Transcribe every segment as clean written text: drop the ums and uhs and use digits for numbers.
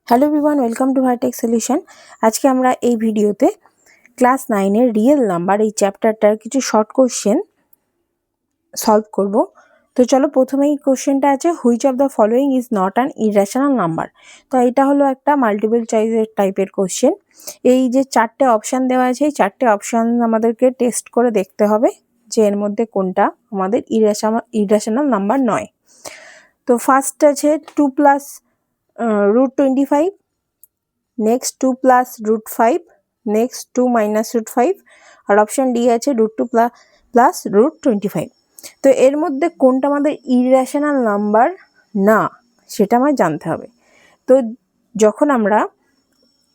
Hello everyone, welcome to Vertech solution. আজকে আমরা এই ভিডিওতে ক্লাস 9-এর রিয়েল নাম্বার এই চ্যাপ্টারটার কিছু শর্ট কোশ্চেন সলভ করব। তো চলো, প্রথমেই কোশ্চেনটা আছে, which of the following is not an irrational number. তো এটা হলো একটা মাল্টিপল চয়েসের টাইপের কোশ্চেন। এই যে চারটে অপশান দেওয়া আছে, এই চারটে অপশান আমাদেরকে টেস্ট করে দেখতে হবে যে এর মধ্যে কোনটা আমাদের ইরেশনাল নাম্বার নয়। তো ফার্স্ট আছে 2 plus √25, next 2 plus √5, next 2 minus √5, আর অপশান ডি আছে √2 প্লাস √25। তো এর মধ্যে কোনটা আমাদের ইরেশনাল নাম্বার না সেটা আমায় জানতে হবে। তো যখন আমরা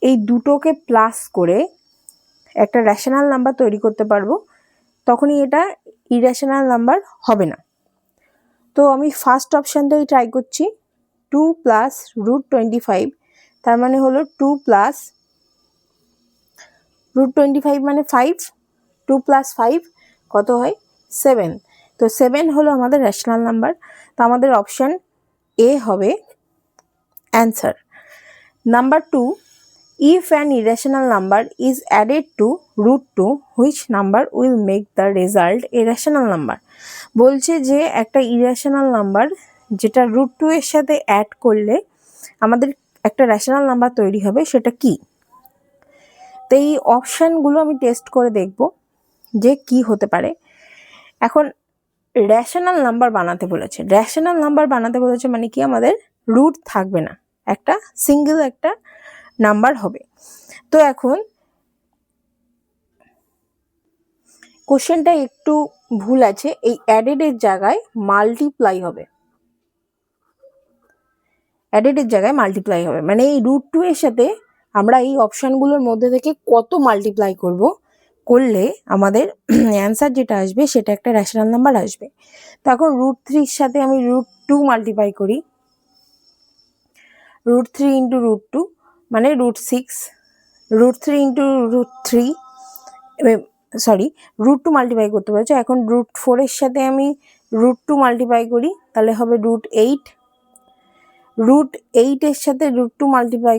এই দুটোকে প্লাস করে একটা রেশনাল নাম্বার তৈরি করতে পারবো, তখনই এটা ইরেশনাল নাম্বার হবে না। তো আমি ফার্স্ট অপশানটাই ট্রাই করছি, 2 প্লাস √25, তার মানে হলো 2 প্লাস √25 মানে 5, 2 প্লাস 5 কত হয় 7। তো 7 হলো আমাদের রেশনাল নাম্বার। তো আমাদের অপশান এ হবে answer. Number 2, if an irrational number is added to √2, which number will make the result a rational number? বলছে যে একটা ইরেশনাল নাম্বার যেটা √2 এর সাথে অ্যাড করলে আমাদের একটা রেশনাল নাম্বার তৈরি হবে, সেটা কি? তো এই অপশানগুলো আমি টেস্ট করে দেখব যে কি হতে পারে। এখন রেশনাল নাম্বার বানাতে বলেছে, রেশনাল নাম্বার বানাতে বলেছে মানে কি, আমাদের রুট থাকবে না, একটা সিঙ্গেল একটা নাম্বার হবে। তো এখন কোশ্চেনটা একটু ভুল আছে, এই অ্যাডেডের জায়গায় মাল্টিপ্লাই হবে, অ্যাডেডের জায়গায় মাল্টিপ্লাই হবে, মানে এই √2 এর সাথে আমরা এই অপশানগুলোর মধ্যে থেকে কত মাল্টিপ্লাই করলে আমাদের অ্যান্সার যেটা আসবে সেটা একটা রেশনাল নাম্বার আসবে। তো এখন √3 সাথে আমি √2 মাল্টিপ্লাই করি, √3 ইন্টু √2 মানে √6, √3 ইন্টু √3, সরি √2 মাল্টিপ্লাই করতে পারছো। এখন √4 এর সাথে আমি √2 মাল্টিপ্লাই করি, তাহলে হবে √8, √8 এর সাথে √2 মাল্টিপ্লাই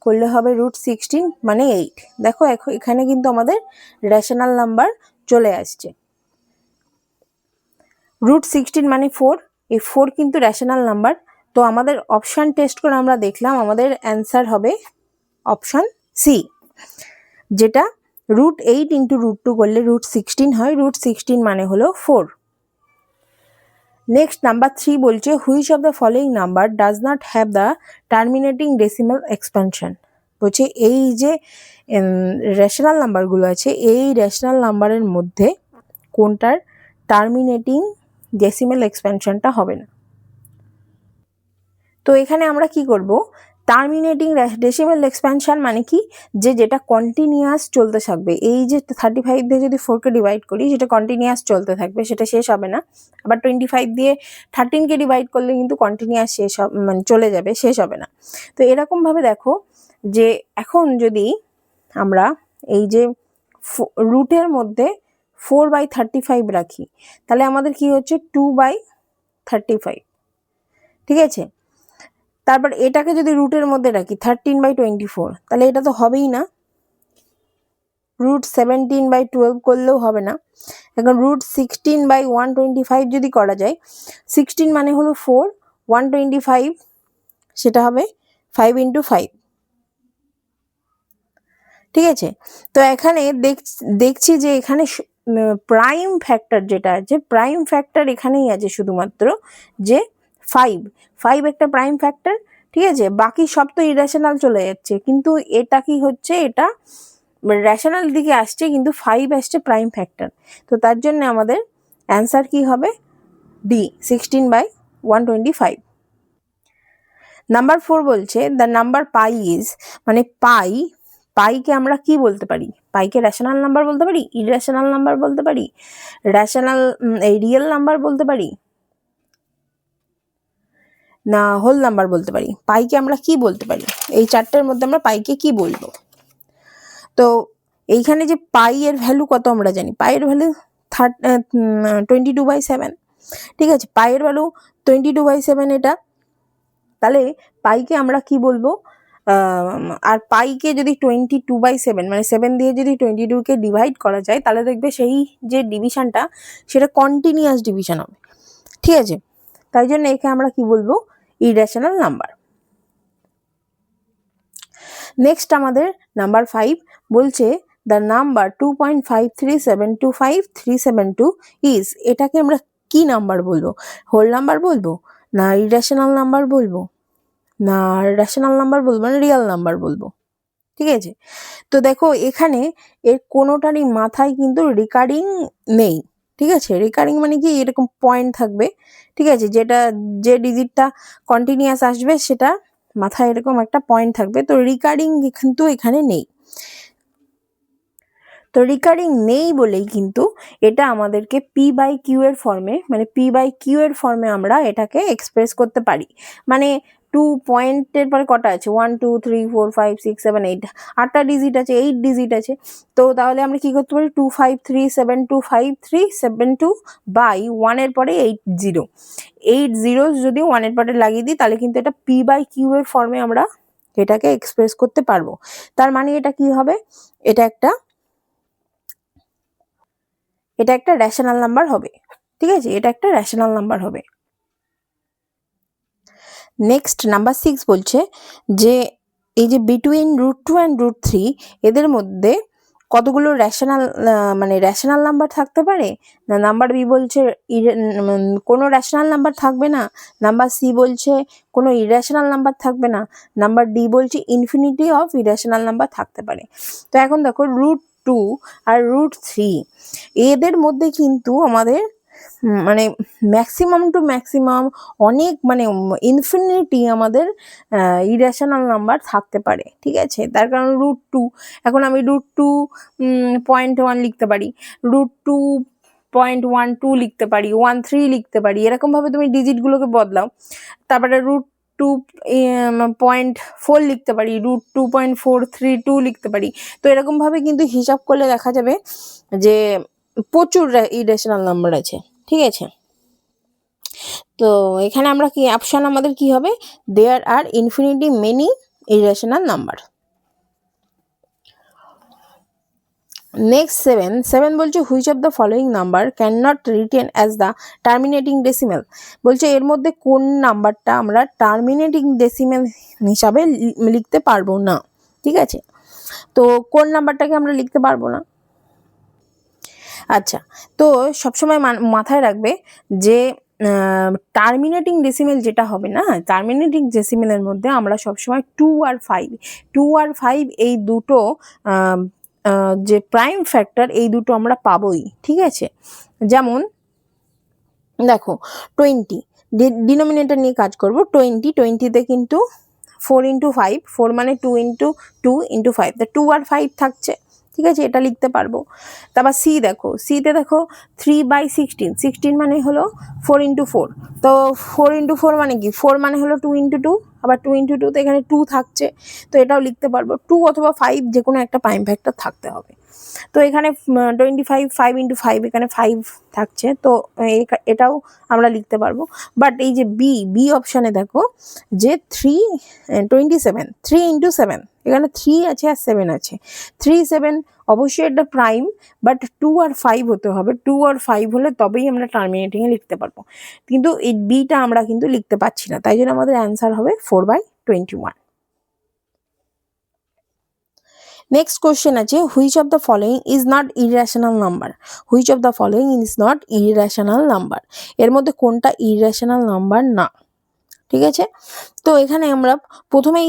করলে হবে √16 মানে 8। দেখো এখানে কিন্তু আমাদের রেশনাল নাম্বার চলে আসছে। √16 মানে 4, এই 4 কিন্তু রেশনাল নাম্বার। তো আমাদের অপশান টেস্ট করে আমরা দেখলাম আমাদের অ্যান্সার হবে অপশান সি, যেটা √8 ইন্টু √2 করলে √16 হয়, √16 মানে হলো 4। নেক্সট নাম্বার 3 বলছে, which of the following number does not have the terminating decimal expansion. বলছে এই যে রেশনাল নাম্বারগুলো আছে, এই রেশনাল নাম্বারের মধ্যে কোনটার টার্মিনেটিং ডেসিমাল এক্সপানশনটা হবে না। তো এখানে আমরা কি করব, টার্মিনেটিং ডেসিমাল এক্সপ্যানশন মানে কি, যেটা কন্টিনিউয়াস চলতে থাকবে। এই যে 35 দিয়ে যদি 4কে ডিভাইড করি, সেটা কন্টিনিউয়াস চলতে থাকবে, সেটা শেষ হবে না। আবার 25 দিয়ে 13কে ডিভাইড করলে কিন্তু কন্টিনিউয়াস শেষ মানে চলে যাবে, শেষ হবে না। তো এরকমভাবে দেখো যে এখন যদি আমরা এই যে রুটের মধ্যে 4/35 রাখি, তাহলে আমাদের কি হচ্ছে 2/35, ঠিক আছে। তারপর এটাকে যদি রুটের মধ্যে রাখি 13/24, তাহলে এটা তো হবেই না। √17/12 করলেও হবে না। এখন √16/125 যদি করা যায়, 16 মানে হলো 4, 125 সেটা হবে 5 × 5, ঠিক আছে। তো এখানে দেখছি যে এখানে প্রাইম ফ্যাক্টর যেটা আছে, প্রাইম ফ্যাক্টর এখানেই আছে শুধুমাত্র যে 5 একটা প্রাইম ফ্যাক্টর, ঠিক আছে। বাকি সব তো ইরেশনাল চলে যাচ্ছে, কিন্তু এটা কি হচ্ছে, এটা রেশনাল দিকে আসছে, কিন্তু 5 আসছে প্রাইম ফ্যাক্টর। তো তার জন্য আমাদের অ্যান্সার কি হবে, ডি, 16/125। নাম্বার 4 বলছে, দ্য নাম্বার পাই ইজ, মানে পাইকে আমরা কি বলতে পারি, পাইকে রেশনাল নাম্বার বলতে পারি, ইরেশনাল নাম্বার বলতে পারি, রেশনাল রিয়েল নাম্বার বলতে পারি, না হোল নাম্বার বলতে পারি। পাইকে আমরা কি বলতে পারি, এই চারটের মধ্যে আমরা পাইকে কি বলবো? তো এইখানে যে পাই এর ভ্যালু কত আমরা জানি, পাইয়ের ভ্যালু 22/7, ঠিক আছে। পাইয়ের ভ্যালু 22/7 এটা, তাহলে পাইকে আমরা কি বলবো, আর পাইকে যদি 22/7 মানে 7 দিয়ে যদি 22কে ডিভাইড করা যায়, তাহলে দেখবে সেই যে ডিভিশনটা সেটা কন্টিনিউয়াস ডিভিশন হবে। ঠিক আছে, তাই জন্য একে আমরা কি বলবো, ইরেশনাল নাম্বার। নেক্সট আমাদের নাম্বার 5 বলছে দ্য নাম্বার 2.53725 ইজ, এটাকে আমরা কি নাম্বার বলবো, হোল নাম্বার বলবো, না ইরেশনাল নাম্বার বলবো, না রেশনাল নাম্বার বলবো, না রিয়েল নাম্বার বলবো। ঠিক আছে, তো দেখো এখানে এর কোনোটারই মাথায় কিন্তু রিকারিং নেই। ঠিক আছে, রিকারিং মানে কি, এরকম পয়েন্ট থাকবে। ঠিক আছে, যেটা যে ডিজিটটা কন্টিনিউয়াস আসবে সেটা মাথায় এরকম একটা পয়েন্ট থাকবে, তো রিকারিং কিন্তু এখানে নেই। তো রিকারিং নেই বলেই কিন্তু এটা আমাদেরকে p/q এর ফর্মে, মানে p/q এর ফর্মে আমরা এটাকে এক্সপ্রেস করতে পারি। মানে 2 পয়েন্টের পরে কটা আছে, 1 2 3 4 5 6 7 8, 8টা ডিজিট আছে, 8 ডিজিট আছে। তো তাহলে আমরা কি করতে পারি, 253725372 বাই 1 এর পরে 80, 8 জিরোস যদি 1 এর পরে লাগিয়ে দিই, তাহলে কিন্তু এটা p/q এর ফর্মে আমরা এটাকে এক্সপ্রেস করতে পারবো। তার মানে এটা কি হবে, এটা একটা রেশনাল নাম্বার হবে। ঠিক আছে, এটা একটা রেশনাল নাম্বার হবে। নেক্সট নাম্বার 6 বলছে যে এই যে বিটুইন √2 অ্যান্ড √3 এদের মধ্যে কতগুলো রেশনাল মানে রেশনাল নাম্বার থাকতে পারে, না নাম্বার বি বলছে কোনো রেশনাল নাম্বার থাকবে না, নাম্বার সি বলছে কোনো ইরেশনাল নাম্বার থাকবে না, নাম্বার ডি বলছে ইনফিনিটি অফ ইরেশনাল নাম্বার থাকতে পারে। তো এখন দেখো √2 আর √3 এদের মধ্যে কিন্তু আমাদের মানে ম্যাক্সিমাম টু ম্যাক্সিমাম অনেক মানে ইনফিনিটি আমাদের ইরেশনাল নাম্বার থাকতে পারে। ঠিক আছে, তার কারণ √2, এখন আমি √2.1 লিখতে পারি, √2.12 লিখতে পারি, 13 লিখতে পারি, এরকমভাবে তুমি ডিজিটগুলোকে বদলাও। তারপরে √2.4 লিখতে পারি, √2.432 লিখতে পারি। তো এরকমভাবে কিন্তু হিসাব করলে দেখা যাবে যে প্রচুর ইরেশনাল নাম্বার আছে। ঠিক আছে, তো এখানে আমরা কি অপশন আমাদের কি হবে, there are infinity many irrational number. Next 7 বলছে which of the following number can not written as the terminating decimal. বলছে এর মধ্যে কোন নাম্বারটা আমরা টার্মিনেটিং ডেসিমেল হিসাবে লিখতে পারবো না। ঠিক আছে, তো কোন নাম্বারটাকে আমরা লিখতে পারবো না। আচ্ছা, তো সবসময় মাথায় রাখবে যে টার্মিনেটিং ডেসিমেল যেটা হবে না, টার্মিনেটিং ডেসিমেলের মধ্যে আমরা সবসময় 2 আর 5 এই দুটো যে প্রাইম ফ্যাক্টর, এই দুটো আমরা পাবোই। ঠিক আছে, যেমন দেখো 20 ডিনোমিনেটর নিয়ে কাজ করব, 20তে কিন্তু 4 × 5, 4 মানে 2 × 2 × 5, তা 2 আর 5 থাকছে। ঠিক আছে, এটা লিখতে পারবো। তারপর সি দেখো, সিতে দেখো 3/16 মানে হলো 4 × 4, তো 4 × 4 মানে কি, 4 মানে হলো 2 × 2, আবার 2 × 2 তো এখানে 2 থাকছে, তো এটাও লিখতে পারবো। 2 অথবা 5 যে কোনো একটা প্রাইম ফ্যাক্টর থাকতে হবে। তো এখানে 25, 5 × 5, এখানে 5 থাকছে, তো এটাও আমরা লিখতে পারবো। বাট এই যে বি অপশানে দেখো যে 27, 3 × 7, এখানে 3 আছে আর 7 আছে, 3 7 অবশ্যই এটা প্রাইম, বাট 2 আর 5 হতে হবে, 2 আর 5 হলে তবেই আমরা টার্মিনেটিংয়ে লিখতে পারবো, কিন্তু এই বিটা আমরা কিন্তু লিখতে পারছি না, তাই জন্য আমাদের অ্যান্সার হবে 4/21। নেক্সট কোশ্চেন আছে which of the following is not irrational number, which of the following is not irrational number, এর মধ্যে কোনটা ইরেশনাল নাম্বার না। ঠিক আছে, তো এখানে আমরা প্রথমেই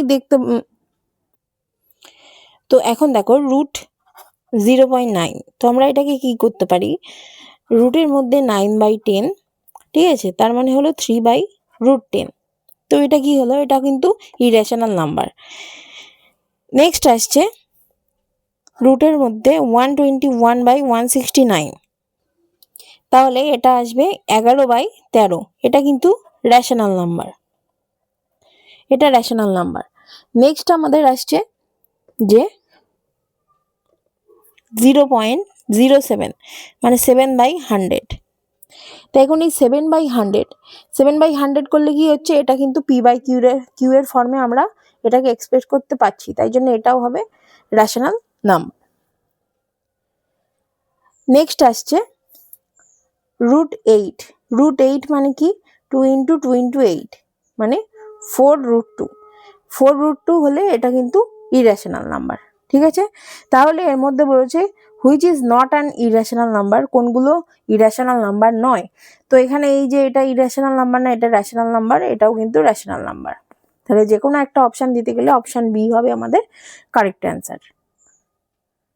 তো এখন দেখো √0.9, তো আমরা এটাকে কি করতে পারি, রুটের মধ্যে 9/10, ঠিক আছে, তার মানে হলো 3/√10, তো এটা কি হলো, এটা কিন্তু ইরেশনাল নাম্বার। নেক্সট আসছে রুটের মধ্যে 121/169, তাহলে এটা আসবে 11/13, এটা কিন্তু রেশনাল নাম্বার, এটা রেশনাল নাম্বার। নেক্সট আমাদের আসছে যে 0.07 মানে 7/100, তো তাই এখন এই 7/100 করলে কি হচ্ছে, এটা কিন্তু কিউ এর ফর্মে আমরা এটাকে এক্সপ্রেস করতে পারছি, তাই জন্য এটাও হবে রেশনাল নাম্বার। নেক্সট আসছে √8। √8 মানে কি, 2 × 2 × 8 মানে 4√2। 4√2 হলে এটা কিন্তু ইরেশনাল নাম্বার। ঠিক আছে, তাহলে এর মধ্যে বলেছে which is not an irrational number, কোনগুলো ইরেশনাল নাম্বার নয়। তো এখানে এই যে এটা ইরেশনাল নাম্বার না, এটা রেশনাল নাম্বার, এটাও কিন্তু রেশনাল নাম্বার। তাহলে যে কোনো একটা অপশান দিতে গেলে অপশান বি হবে আমাদের কারেক্ট অ্যান্সার।